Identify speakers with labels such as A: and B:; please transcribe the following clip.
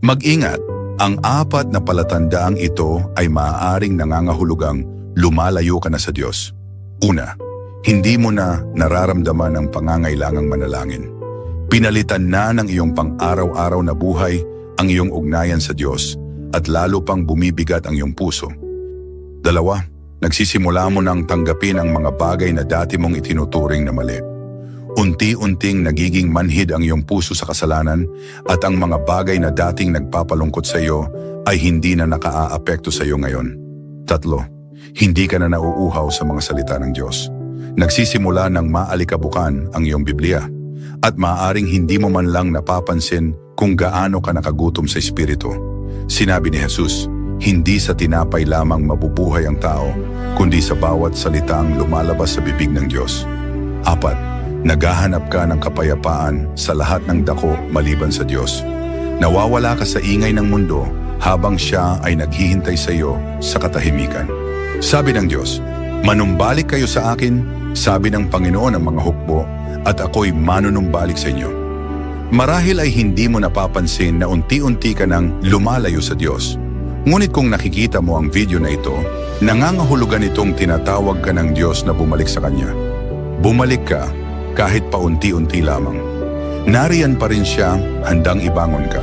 A: Mag-ingat, ang apat na palatandaang ito ay maaaring nangangahulugang lumalayo ka na sa Diyos. Una, hindi mo na nararamdaman ang pangangailangang manalangin. Pinalitan na ng iyong pang-araw-araw na buhay ang iyong ugnayan sa Diyos at lalo pang bumibigat ang iyong puso. Dalawa, nagsisimula mo nang tanggapin ang mga bagay na dati mong itinuturing na mali. Unti-unting nagiging manhid ang iyong puso sa kasalanan at ang mga bagay na dating nagpapalungkot sa iyo ay hindi na nakaaapekto sa iyo ngayon. Tatlo, hindi ka na nauuhaw sa mga salita ng Diyos. Nagsisimula ng maalikabukan ang iyong Biblia at maaaring hindi mo man lang napapansin kung gaano ka nakagutom sa Espiritu. Sinabi ni Jesus, hindi sa tinapay lamang mabubuhay ang tao, kundi sa bawat salitang lumalabas sa bibig ng Diyos. Apat, naghahanap ka ng kapayapaan sa lahat ng dako maliban sa Diyos. Nawawala ka sa ingay ng mundo habang siya ay naghihintay sa iyo sa katahimikan. Sabi ng Diyos, manumbalik kayo sa akin, sabi ng Panginoon ng mga hukbo, at ako'y manunumbalik sa inyo. Marahil ay hindi mo napapansin na unti-unti ka nang lumalayo sa Diyos. Ngunit kung nakikita mo ang video na ito, nangangahulugan itong tinatawag ka ng Diyos na bumalik sa Kanya. Bumalik ka kahit paunti-unti lamang. Nariyan pa rin siya, handang ibangon ka.